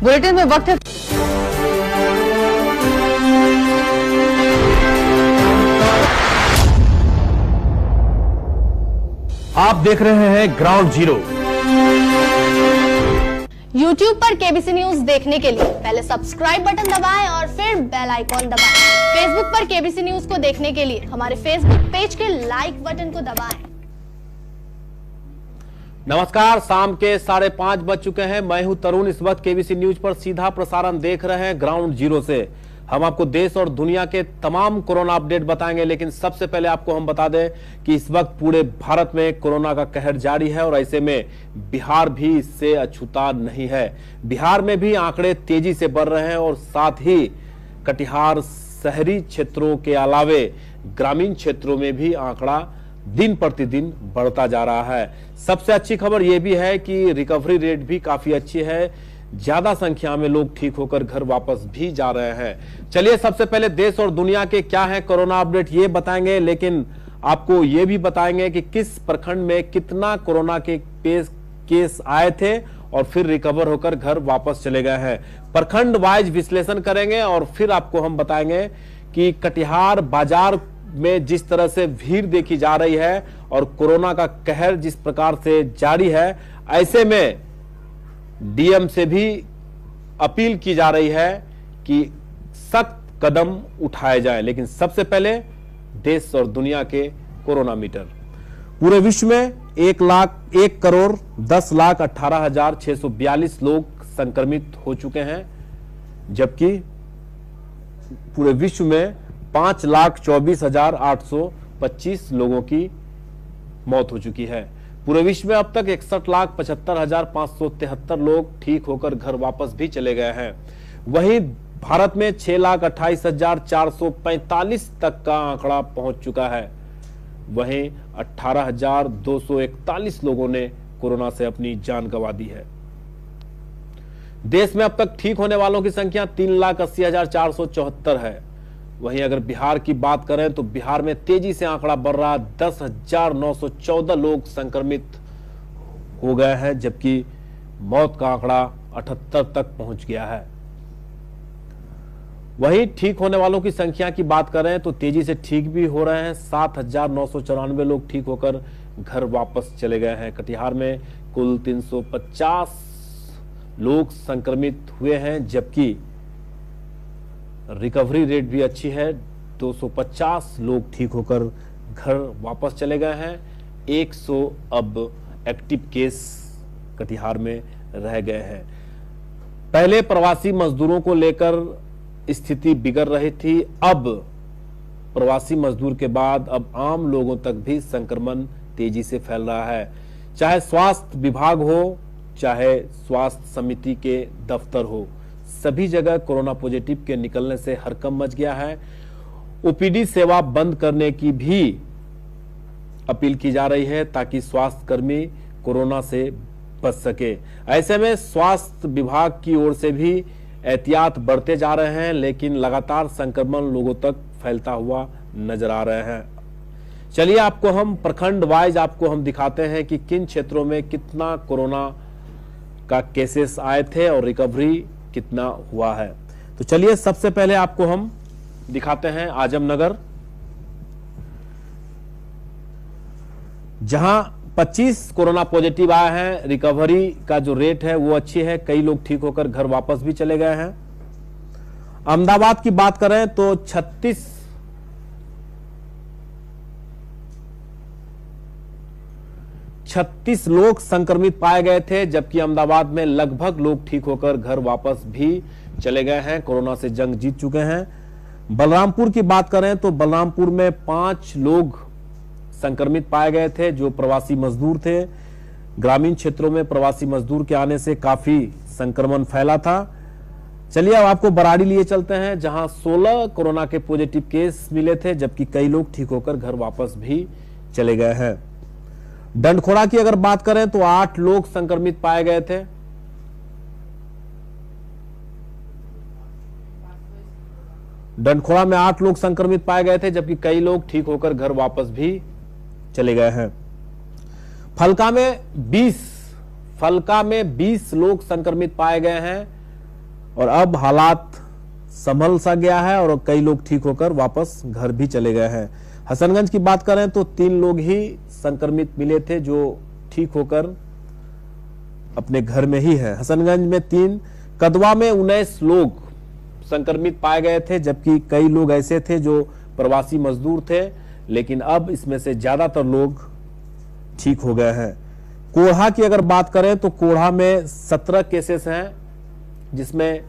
Bulletin में वक्त है। आप देख रहे हैं ग्राउंड जीरो। YouTube पर केबीसी न्यूज देखने के लिए पहले सब्सक्राइब बटन दबाएं और फिर बेल आइकॉन दबाएं। फेसबुक पर केबीसी न्यूज को देखने के लिए हमारे फेसबुक पेज के लाइक बटन को दबाएं। नमस्कार, शाम के 5:30 बज चुके हैं। मैं हूं तरुण। इस वक्त केबीसी न्यूज पर सीधा प्रसारण देख रहे हैं ग्राउंड जीरो से। हम आपको देश और दुनिया के तमाम कोरोना अपडेट बताएंगे, लेकिन सबसे पहले आपको हम बता दें कि इस वक्त पूरे भारत में कोरोना का कहर जारी है और ऐसे में बिहार भी इससे अछूता नहीं है। बिहार में भी आंकड़े तेजी से बढ़ रहे हैं और साथ ही कटिहार शहरी क्षेत्रों के अलावे ग्रामीण क्षेत्रों में भी आंकड़ा दिन प्रतिदिन बढ़ता जा रहा है। सबसे अच्छी खबर यह भी है कि रिकवरी रेट भी काफी अच्छी है। ज्यादा संख्या में लोग ठीक होकर घर वापस भी जा रहे हैं। चलिए, सबसे पहले देश और दुनिया के क्या है कोरोना अपडेट ये बताएंगे, लेकिन आपको ये भी बताएंगे कि किस प्रखंड में कितना कोरोना के केस आए थे और फिर रिकवर होकर घर वापस चले गए हैं। प्रखंड वाइज विश्लेषण करेंगे और फिर आपको हम बताएंगे कि कटिहार बाजार में जिस तरह से भीड़ देखी जा रही है और कोरोना का कहर जिस प्रकार से जारी है, ऐसे में डीएम से भी अपील की जा रही है कि सख्त कदम उठाए जाए। लेकिन सबसे पहले देश और दुनिया के कोरोना मीटर। पूरे विश्व में 1,10,18,642 लोग संक्रमित हो चुके हैं, जबकि पूरे विश्व में 5,24,825 लोगों की मौत हो चुकी है। पूरे विश्व में अब तक 61,75,573 लोग ठीक होकर घर वापस भी चले गए हैं। वहीं भारत में 6,28,445 तक का आंकड़ा पहुंच चुका है। वहीं 18,241 लोगों ने कोरोना से अपनी जान गंवा दी है। देश में अब तक ठीक होने वालों की संख्या 3,80,474 है। वहीं अगर बिहार की बात करें तो बिहार में तेजी से आंकड़ा बढ़ रहा, 10,914 लोग संक्रमित हो गए हैं, जबकि मौत का आंकड़ा 78 तक पहुंच गया है। वहीं ठीक होने वालों की संख्या की बात करें तो तेजी से ठीक भी हो रहे हैं। 7,994 लोग ठीक होकर घर वापस चले गए हैं। कटिहार में कुल 350 लोग संक्रमित हुए हैं, जबकि रिकवरी रेट भी अच्छी है। 250 लोग ठीक होकर घर वापस चले गए हैं। 100 अब एक्टिव केस कटिहार में रह गए हैं। पहले प्रवासी मजदूरों को लेकर स्थिति बिगड़ रही थी, अब प्रवासी मजदूर के बाद अब आम लोगों तक भी संक्रमण तेजी से फैल रहा है। चाहे स्वास्थ्य विभाग हो, चाहे स्वास्थ्य समिति के दफ्तर हो, सभी जगह कोरोना पॉजिटिव के निकलने से हड़कंप मच गया है। ओपीडी सेवा बंद करने की भी अपील की जा रही है ताकि स्वास्थ्य कर्मी कोरोना से बच सके। ऐसे में स्वास्थ्य विभाग की ओर से भी एहतियात बढ़ते जा रहे हैं, लेकिन लगातार संक्रमण लोगों तक फैलता हुआ नजर आ रहे हैं। चलिए, आपको हम प्रखंड वाइज आपको हम दिखाते हैं कि किन क्षेत्रों में कितना कोरोना का केसेस आए थे और रिकवरी कितना हुआ है। तो चलिए, सबसे पहले आपको हम दिखाते हैं आजमनगर, जहां 25 कोरोना पॉजिटिव आए हैं। रिकवरी का जो रेट है वो अच्छी है, कई लोग ठीक होकर घर वापस भी चले गए हैं। अहमदाबाद की बात करें तो 36 लोग संक्रमित पाए गए थे, जबकि अहमदाबाद में लगभग लोग ठीक होकर घर वापस भी चले गए हैं, कोरोना से जंग जीत चुके हैं। बलरामपुर की बात करें तो बलरामपुर में 5 लोग संक्रमित पाए गए थे जो प्रवासी मजदूर थे। ग्रामीण क्षेत्रों में प्रवासी मजदूर के आने से काफी संक्रमण फैला था। चलिए, अब आपको बराड़ी लिए चलते हैं, जहां 16 कोरोना के पॉजिटिव केस मिले थे, जबकि कई लोग ठीक होकर घर वापस भी चले गए हैं। डंडखोड़ा की अगर बात करें तो 8 लोग संक्रमित पाए गए थे। डंडखोड़ा में 8 लोग संक्रमित पाए गए थे, जबकि कई लोग ठीक होकर घर वापस भी चले गए हैं। फलका में 20 लोग संक्रमित पाए गए हैं, और अब हालात संभल सा गया है और कई लोग ठीक होकर वापस घर भी चले गए हैं। हसनगंज की बात करें तो 3 लोग ही संक्रमित मिले थे जो ठीक होकर अपने घर में ही है। हसनगंज में 3, कदवा में 19 लोग संक्रमित पाए गए थे, जबकि कई लोग ऐसे थे जो प्रवासी मजदूर थे, लेकिन अब इसमें से ज्यादातर लोग ठीक हो गए हैं। कोढ़ा की अगर बात करें तो कोढ़ा में 17 केसेस हैं, जिसमें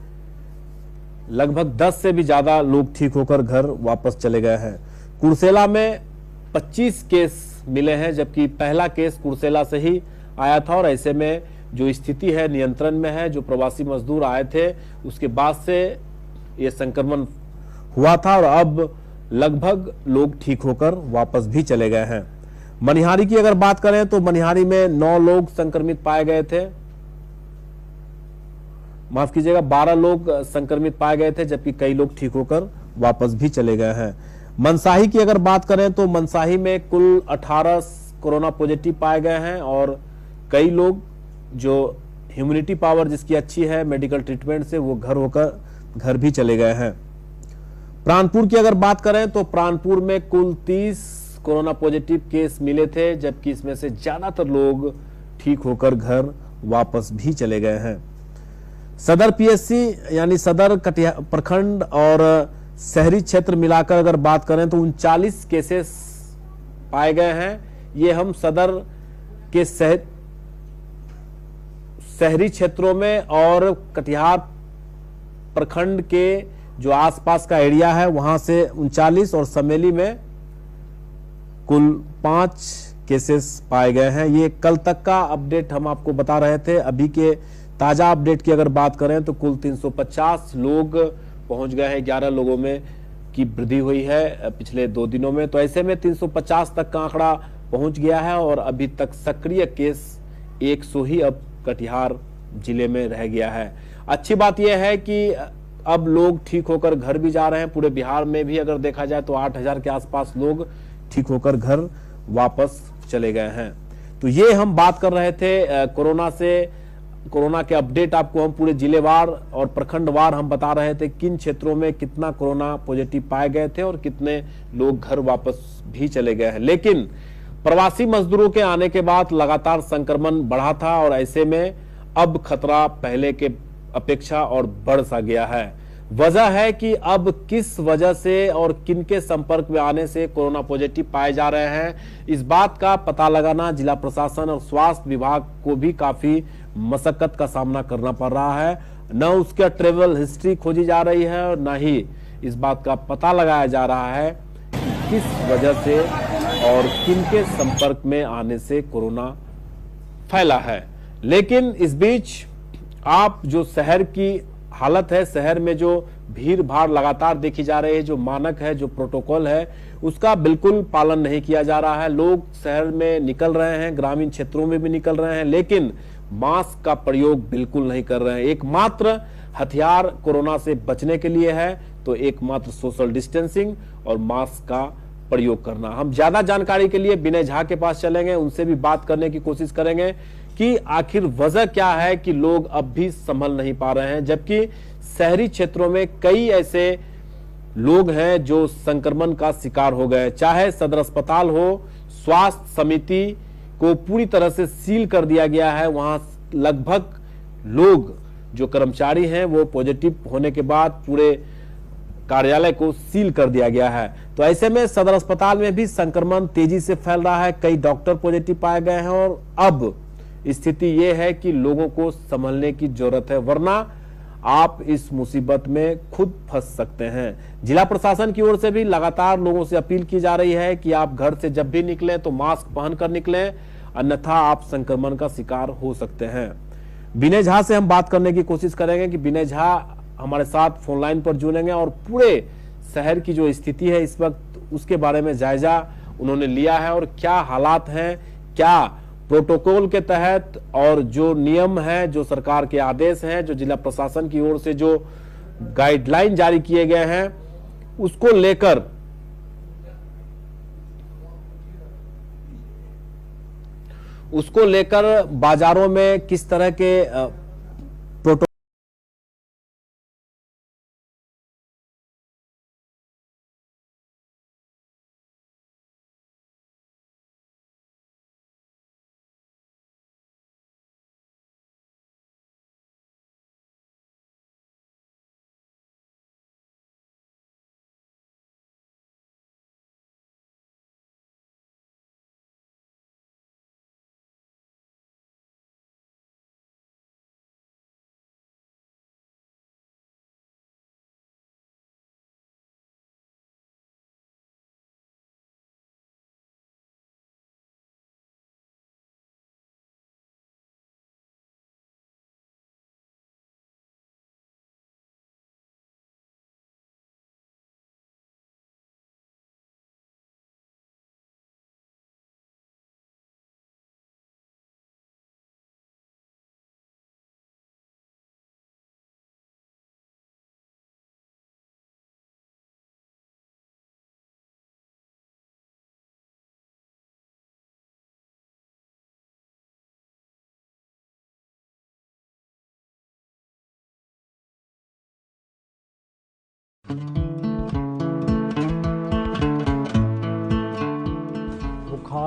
लगभग 10 से भी ज्यादा लोग ठीक होकर घर वापस चले गए हैं। कुर्सेला में 25 केस मिले हैं, जबकि पहला केस कुर्सेला से ही आया था और ऐसे में जो स्थिति है नियंत्रण में है। जो प्रवासी मजदूर आए थे उसके बाद से ये संक्रमण हुआ था और अब लगभग लोग ठीक होकर वापस भी चले गए हैं। मनिहारी की अगर बात करें तो मनिहारी में 9 लोग संक्रमित पाए गए थे, माफ कीजिएगा 12 लोग संक्रमित पाए गए थे, जबकि कई लोग ठीक होकर वापस भी चले गए हैं। मनसाही की अगर बात करें तो मनसाही में कुल 18 कोरोना पॉजिटिव पाए गए हैं और कई लोग जो ह्यूमिनिटी पावर जिसकी अच्छी है मेडिकल ट्रीटमेंट से वो घर भी चले गए हैं। प्राणपुर की अगर बात करें तो प्राणपुर में कुल 30 कोरोना पॉजिटिव केस मिले थे, जबकि इसमें से ज्यादातर लोग ठीक होकर घर वापस भी चले गए हैं। सदर पीएचसी यानी सदर कटिहार प्रखंड और शहरी क्षेत्र मिलाकर अगर बात करें तो 39 केसेस पाए गए हैं। ये हम सदर के शहरी क्षेत्रों में और कटिहार प्रखंड के जो आसपास का एरिया है वहां से 39 और समेली में कुल 5 केसेस पाए गए हैं। ये कल तक का अपडेट हम आपको बता रहे थे। अभी के ताजा अपडेट की अगर बात करें तो कुल 350 लोग पहुंच गए हैं। 11 लोगों में की वृद्धि हुई है पिछले 2 दिनों में, तो ऐसे में 350 तक का आंकड़ा पहुंच गया है और अभी तक सक्रिय केस 100 ही अब कटिहार जिले में रह गया है। अच्छी बात यह है कि अब लोग ठीक होकर घर भी जा रहे हैं। पूरे बिहार में भी अगर देखा जाए तो 8000 के आसपास लोग ठीक होकर घर वापस चले गए हैं। तो ये हम बात कर रहे थे कोरोना के अपडेट आपको हम पूरे जिलेवार और प्रखंडवार हम बता रहे थे किन क्षेत्रों में कितना कोरोना पॉजिटिव पाए गए थे और कितने लोग घर वापस भी चले गए हैं। लेकिन प्रवासी मजदूरों के आने के बाद लगातार संक्रमण बढ़ा था और ऐसे में अब खतरा पहले के अपेक्षा और बढ़ सा गया है। वजह है कि अब किस वजह से और किनके संपर्क में आने से कोरोना पॉजिटिव पाए जा रहे हैं, इस बात का पता लगाना जिला प्रशासन और स्वास्थ्य विभाग को भी काफी मशक्कत का सामना करना पड़ रहा है। न उसका ट्रेवल हिस्ट्री खोजी जा रही है और न ही इस बात का पता लगाया जा रहा है किस वजह से और किनके संपर्क में आने से कोरोना फैला है। लेकिन इस बीच आप जो शहर की हालत है, शहर में जो भीड़ भाड़ लगातार देखी जा रही है, जो मानक है, जो प्रोटोकॉल है, उसका बिल्कुल पालन नहीं किया जा रहा है। लोग शहर में निकल रहे हैं, ग्रामीण क्षेत्रों में भी निकल रहे हैं, लेकिन मास्क का प्रयोग बिल्कुल नहीं कर रहे हैं। एकमात्र हथियार कोरोना से बचने के लिए है तो एकमात्र सोशल डिस्टेंसिंग और मास्क का प्रयोग करना। हम ज्यादा जानकारी के लिए विनय झा के पास चलेंगे, उनसे भी बात करने की कोशिश करेंगे कि आखिर वजह क्या है कि लोग अब भी संभल नहीं पा रहे हैं, जबकि शहरी क्षेत्रों में कई ऐसे लोग हैं जो संक्रमण का शिकार हो गए। चाहे सदर अस्पताल हो, स्वास्थ्य समिति को पूरी तरह से सील कर दिया गया है। वहां लगभग लोग जो कर्मचारी हैं वो पॉजिटिव होने के बाद पूरे कार्यालय को सील कर दिया गया है। तो ऐसे में सदर अस्पताल में भी संक्रमण तेजी से फैल रहा है। कई डॉक्टर पॉजिटिव पाए गए हैं और अब स्थिति यह है कि लोगों को संभलने की जरूरत है, वरना आप इस मुसीबत में खुद फंस सकते हैं। जिला प्रशासन की ओर से भी लगातार लोगों से अपील की जा रही है कि आप घर से जब भी निकलें तो मास्क पहनकर निकलें, अन्यथा आप संक्रमण का शिकार हो सकते हैं। विनय झा से हम बात करने की कोशिश करेंगे कि विनय झा हमारे साथ फोन लाइन पर जुड़ेंगे और पूरे शहर की जो स्थिति है इस वक्त उसके बारे में जायजा उन्होंने लिया है और क्या हालात हैं, क्या प्रोटोकॉल के तहत और जो नियम है, जो सरकार के आदेश हैं, जो जिला प्रशासन की ओर से जो गाइडलाइन जारी किए गए हैं उसको लेकर बाजारों में किस तरह के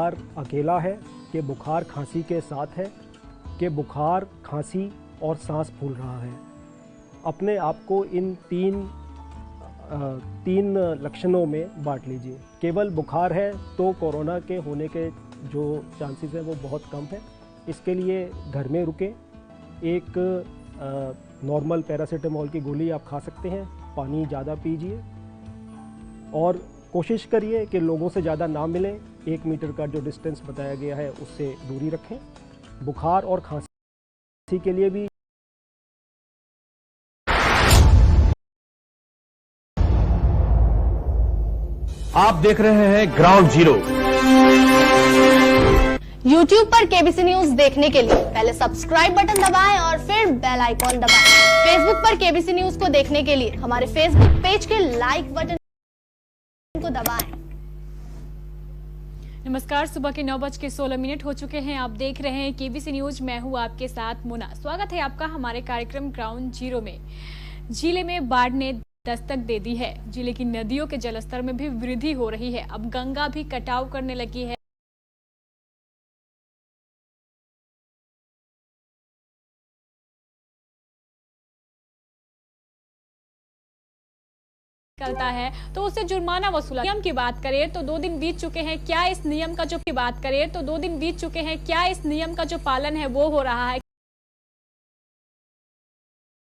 बुखार अकेला है, कि बुखार खांसी के साथ है, कि बुखार खांसी और सांस फूल रहा है। अपने आप को इन तीन लक्षणों में बांट लीजिए। केवल बुखार है तो कोरोना के होने के जो चांसेस हैं वो बहुत कम है। इसके लिए घर में रुकें। एक नॉर्मल पैरासीटामोल की गोली आप खा सकते हैं। पानी ज़्यादा पीजिए और कोशिश करिए कि लोगों से ज़्यादा ना मिलें। 1 मीटर का जो डिस्टेंस बताया गया है उससे दूरी रखें। बुखार और खांसी के लिए भी आप देख रहे हैं ग्राउंड जीरो। YouTube पर केबीसी न्यूज देखने के लिए पहले सब्सक्राइब बटन दबाएं और फिर बेल आइकॉन दबाएं। फेसबुक पर केबीसी न्यूज को देखने के लिए हमारे फेसबुक पेज के लाइक बटन को दबाएं। नमस्कार, सुबह के 9:16 हो चुके हैं। आप देख रहे हैं केबीसी न्यूज। मैं हूं आपके साथ मुना। स्वागत है आपका हमारे कार्यक्रम ग्राउंड जीरो में। जिले में बाढ़ ने दस्तक दे दी है। जिले की नदियों के जलस्तर में भी वृद्धि हो रही है। अब गंगा भी कटाव करने लगी है। निकलता है तो उससे जुर्माना वसूला। नियम की बात करें तो 2 दिन बीत चुके हैं। क्या इस नियम का जो पालन है वो हो रहा है?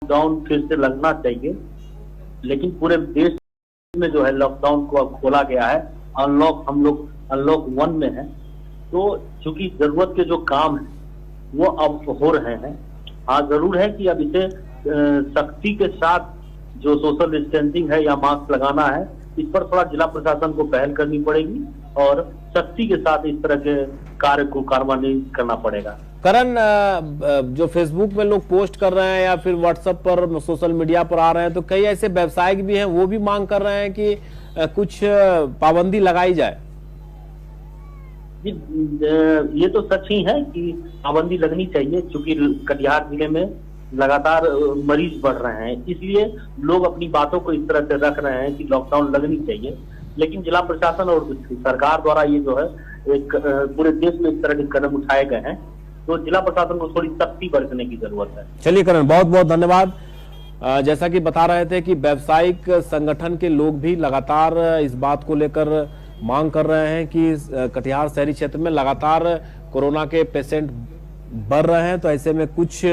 लॉकडाउन फिर से लगना चाहिए, लेकिन पूरे देश में जो है लॉकडाउन को अब खोला गया है। हम लोग अनलॉक 1 में है, तो चूंकि जरूरत के जो काम है वो अब हो रहे हैं। हाँ, जरूर है कि अब इसे सख्ती के साथ जो सोशल डिस्टेंसिंग है या मास्क लगाना है, इस पर थोड़ा जिला प्रशासन को पहल करनी पड़ेगी और सख्ती के साथ इस तरह के कार्य को कार्यान्वित करना पड़ेगा। करण, जो फेसबुक में लोग पोस्ट कर रहे हैं या फिर व्हाट्सएप पर सोशल मीडिया पर आ रहे हैं, तो कई ऐसे व्यवसायिक भी हैं, वो भी मांग कर रहे हैं कि कुछ पाबंदी लगाई जाए। ये तो सच ही है कि पाबंदी लगनी चाहिए, क्योंकि कटिहार जिले में लगातार मरीज बढ़ रहे हैं, इसलिए लोग अपनी बातों को इस तरह से रख रहे हैं कि लॉकडाउन लगनी चाहिए। लेकिन जिला प्रशासन और सरकार द्वारा ये जो है एक पूरे देश में इस तरह के कदम उठाए गए हैं, तो जिला प्रशासन को थोड़ी सख्ती बरतने की जरूरत है। चलिए करण, बहुत बहुत धन्यवाद। जैसा कि बता रहे थे कि व्यावसायिक संगठन के लोग भी लगातार इस बात को लेकर मांग कर रहे हैं कि कटिहार शहरी क्षेत्र में लगातार कोरोना के पेशेंट बढ़ रहे हैं, तो ऐसे में कुछ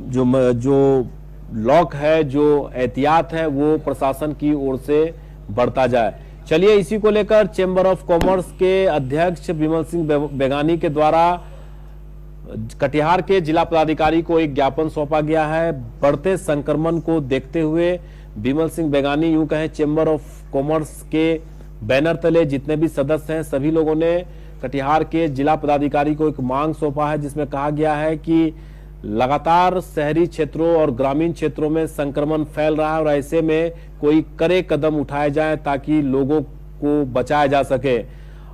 जो लॉक है, जो एहतियात है, वो प्रशासन की ओर से बढ़ता जाए। चलिए, इसी को लेकर चेंबर ऑफ कॉमर्स के अध्यक्ष विमल सिंह बेगानी के द्वारा कटिहार के जिला पदाधिकारी को एक ज्ञापन सौंपा गया है। बढ़ते संक्रमण को देखते हुए विमल सिंह बेगानी, यूं कहें चेंबर ऑफ कॉमर्स के बैनर तले जितने भी सदस्य हैं, सभी लोगों ने कटिहार के जिला पदाधिकारी को एक मांग सौंपा है, जिसमें कहा गया है कि लगातार शहरी क्षेत्रों और ग्रामीण क्षेत्रों में संक्रमण फैल रहा है और ऐसे में कोई कड़े कदम उठाए जाएं ताकि लोगों को बचाया जा सके।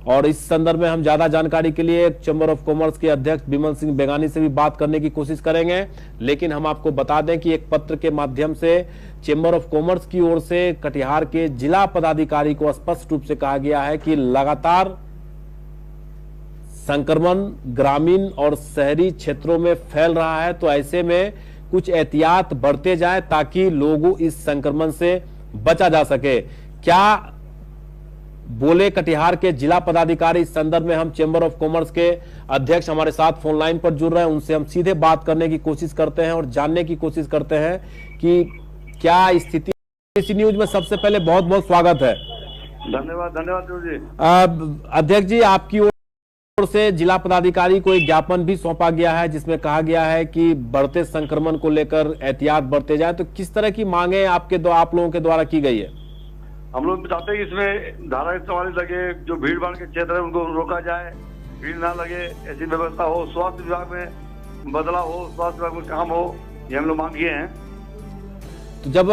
और इस संदर्भ में हम ज्यादा जानकारी के लिए चैम्बर ऑफ कॉमर्स के अध्यक्ष विमल सिंह बेगानी से भी बात करने की कोशिश करेंगे, लेकिन हम आपको बता दें कि एक पत्र के माध्यम से चैम्बर ऑफ कॉमर्स की ओर से कटिहार के जिला पदाधिकारी को स्पष्ट रूप से कहा गया है कि लगातार संक्रमण ग्रामीण और शहरी क्षेत्रों में फैल रहा है, तो ऐसे में कुछ एहतियात बरते जाए ताकि लोगों इस संक्रमण से बचा जा सके। क्या बोले कटिहार के जिला पदाधिकारी, इस संदर्भ में हम चैम्बर ऑफ कॉमर्स के अध्यक्ष हमारे साथ फोन लाइन पर जुड़ रहे हैं, उनसे हम सीधे बात करने की कोशिश करते हैं और जानने की कोशिश करते हैं कि क्या स्थिति। केबीसी न्यूज में सबसे पहले बहुत बहुत स्वागत है। धन्यवाद जी। अध्यक्ष जी, आपकी ओर से जिला पदाधिकारी को एक ज्ञापन भी सौंपा गया है, जिसमें कहा गया है कि बढ़ते संक्रमण को लेकर एहतियात बरते जाए, तो किस तरह की मांगे आप लोगों के द्वारा की गई है? हम लोग चाहते हैं कि इसमें धारा 144 लगे, जो भीड़ भाड़ के क्षेत्र है उनको रोका जाए, भीड़ ना लगे, ऐसी व्यवस्था हो, स्वास्थ्य विभाग में बदलाव हो, स्वास्थ्य विभाग में काम हो, ये हम लोग मांग किए हैं। तो जब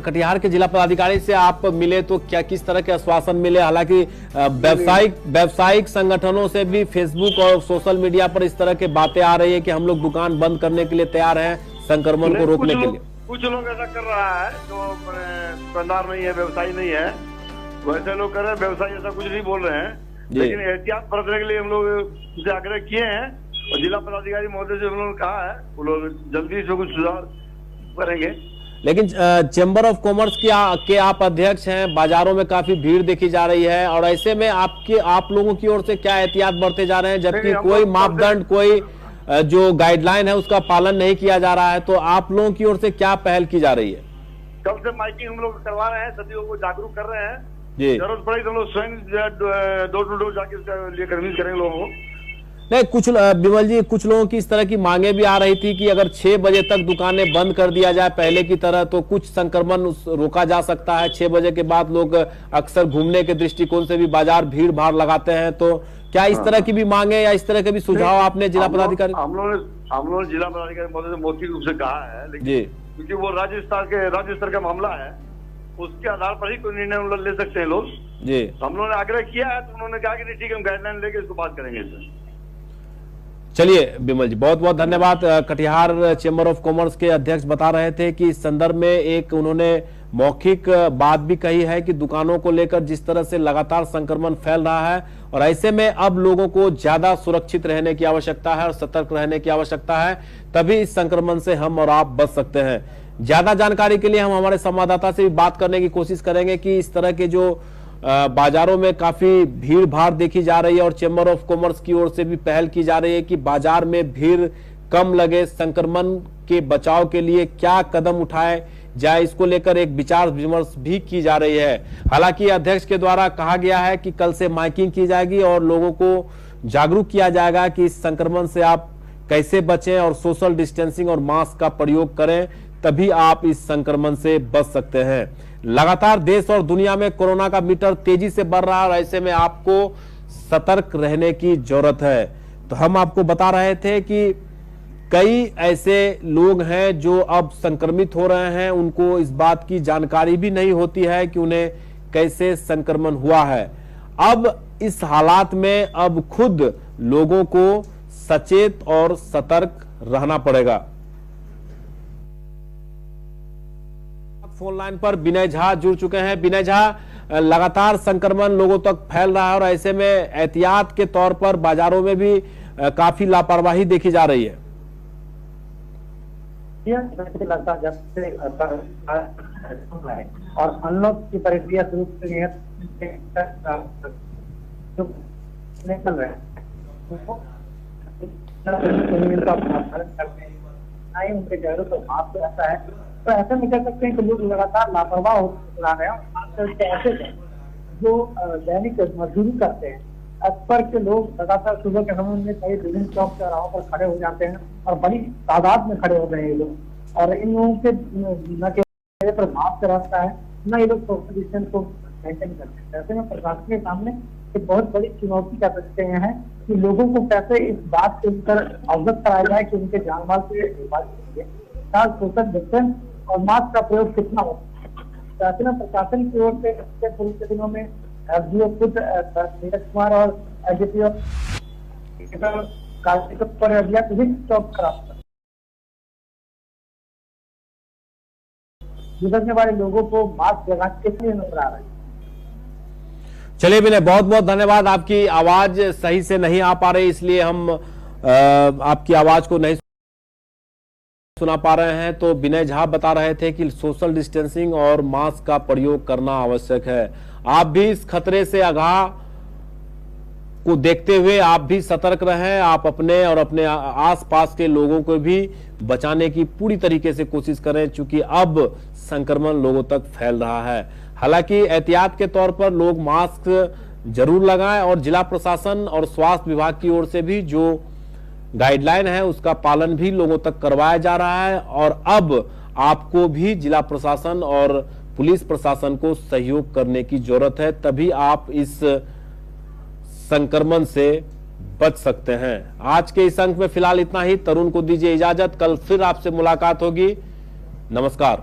कटिहार के जिला पदाधिकारी से आप मिले तो क्या किस तरह के आश्वासन मिले? हालांकि व्यावसायिक संगठनों से भी फेसबुक और सोशल मीडिया पर इस तरह की बातें आ रही है कि हम लोग दुकान बंद करने के लिए तैयार हैं संक्रमण को रोकने के लिए। कुछ लोग ऐसा कर रहा है जो दुकानदार नहीं है, व्यवसायी नहीं है, वैसे लोग कर रहे हैं। व्यवसायी ऐसा कुछ नहीं बोल रहे हैं, लेकिन एहतियात बरतने के लिए हम लोग उनसे आग्रह किए हैं और जिला पदाधिकारी महोदय से हम लोगों ने कहा है, वो लोग जल्दी से कुछ सुधार करेंगे। लेकिन चैम्बर ऑफ कॉमर्स के आप अध्यक्ष हैं, बाजारों में काफी भीड़ देखी जा रही है और ऐसे में आप लोगों की ओर से क्या एहतियात बरते जा रहे हैं, जबकि कोई मापदंड, कोई जो गाइडलाइन है उसका पालन नहीं किया जा रहा है, तो आप लोगों की ओर से क्या पहल की जा रही है? कल से माइकिंग हम लोग करवा रहे हैं, सभी लोगों को जागरूक कर रहे हैं जी। जरूरत पड़ेगी तो हम लोग स्वयं डोर टू डोर जाके इसका लिए कन्विंस करेंगे लोगों को। नहीं, कुछ विमल जी, कुछ लोगों की इस तरह की मांगे भी आ रही थी कि अगर 6 बजे तक दुकानें बंद कर दिया जाए पहले की तरह तो कुछ संक्रमण रोका जा सकता है। 6 बजे के बाद लोग अक्सर घूमने के दृष्टिकोण से भी बाजार भीड़ भाड़ लगाते हैं, तो क्या इस तरह की भी मांगे या इस तरह के भी सुझाव आपने जिला पदाधिकारी? हम लोगों ने जिला पदाधिकारी महोदय से मौखिक रूप से कहा है, लेकिन क्योंकि वो राज्य स्तर का मामला है, उसके आधार पर ही कोई निर्णय हम लोग ले सकते हैं लोग जी। हम लोगों ने आग्रह किया है तो उन्होंने कहा कि नहीं ठीक है, हम गाइडलाइन लेके इसको बात करेंगे इससे। चलिए विमल जी, बहुत बहुत धन्यवाद। कटिहार चैम्बर ऑफ कॉमर्स के अध्यक्ष बता रहे थे कि इस संदर्भ में एक उन्होंने मौखिक बात भी कही है कि दुकानों को लेकर जिस तरह से लगातार संक्रमण फैल रहा है और ऐसे में अब लोगों को ज्यादा सुरक्षित रहने की आवश्यकता है और सतर्क रहने की आवश्यकता है, तभी इस संक्रमण से हम और आप बच सकते हैं। ज्यादा जानकारी के लिए हम हमारे संवाददाता से भी बात करने की कोशिश करेंगे कि इस तरह के जो बाजारों में काफी भीड़ भाड़ देखी जा रही है और चैम्बर ऑफ कॉमर्स की ओर से भी पहल की जा रही है कि बाजार में भीड़ कम लगे, संक्रमण के बचाव के लिए क्या कदम उठाए जाए, इसको लेकर एक विचार विमर्श भी की जा रही है। हालांकि अध्यक्ष के द्वारा कहा गया है कि कल से माइकिंग की जाएगी और लोगों को जागरूक किया जाएगा कि इस संक्रमण से आप कैसे बचें और सोशल डिस्टेंसिंग और मास्क का प्रयोग करें, तभी आप इस संक्रमण से बच सकते हैं। लगातार देश और दुनिया में कोरोना का मीटर तेजी से बढ़ रहा है और ऐसे में आपको सतर्क रहने की जरूरत है। तो हम आपको बता रहे थे कि कई ऐसे लोग हैं जो अब संक्रमित हो रहे हैं, उनको इस बात की जानकारी भी नहीं होती है कि उन्हें कैसे संक्रमण हुआ है। अब इस हालात में अब खुद लोगों को सचेत और सतर्क रहना पड़ेगा। फोन लाइन पर विनय झा जुड़ चुके हैं। विनय झा, लगातार संक्रमण लोगों तक फैल रहा है और ऐसे में एहतियात के तौर पर बाजारों में भी काफी लापरवाही देखी जा रही है। लगता जब से और अनलॉक की प्रक्रिया शुरू निकल रहे हैं, उनके चेहरों पर मास्क रहता है, तो ऐसा नहीं कह सकते हैं कि लोग लगातार लापरवाह होकर चला रहे हैं। ऐसे जो दैनिक मजदूरी करते हैं, अक्सर के लोग लगातार सुबह के समय में कई विभिन्न चौक चौराहों पर खड़े हो जाते हैं और बड़ी तादाद में खड़े हो रहे हैं ये लोग, और इन लोगों के न चेहरे पर मास्क रहता है, न ये लोग सोशल डिस्टेंस को मेंटेन करते हैं। ऐसे में प्रशासन के सामने एक बहुत बड़ी चुनौती कह सकते हैं कि लोगों को कैसे इस बात के ऊपर अवगत कराया जाए कि उनके जान माल से सोशल डिस्टेंस और मास्क का प्रयोग कितना होता है। ऐसे में प्रशासन की ओर से पूर्व के दिनों में खुद नीरज कुमार और एसडीपी पर स्टॉप करा गुजरने वाले लोगों को मास्क लगा के लिए नजर आ रहा है। चलिए विनय, बहुत बहुत धन्यवाद। आपकी आवाज सही से नहीं आ पा रही, इसलिए हम आपकी आवाज को नहीं सुना पा रहे हैं। तो विनय झा बता रहे थे कि सोशल डिस्टेंसिंग और मास्क का प्रयोग करना आवश्यक है। आप भी इस खतरे से आगाह को देखते हुए आप भी सतर्क रहें। आप अपने और अपने आसपास के लोगों को भी बचाने की पूरी तरीके से कोशिश करें, क्योंकि अब संक्रमण लोगों तक फैल रहा है। हालांकि एहतियात के तौर पर लोग मास्क जरूर लगाएं और जिला प्रशासन और स्वास्थ्य विभाग की ओर से भी जो गाइडलाइन है उसका पालन भी लोगों तक करवाया जा रहा है। और अब आपको भी जिला प्रशासन और पुलिस प्रशासन को सहयोग करने की जरूरत है, तभी आप इस संक्रमण से बच सकते हैं। आज के इस अंक में फिलहाल इतना ही। तरुण को दीजिए इजाजत, कल फिर आपसे मुलाकात होगी। नमस्कार।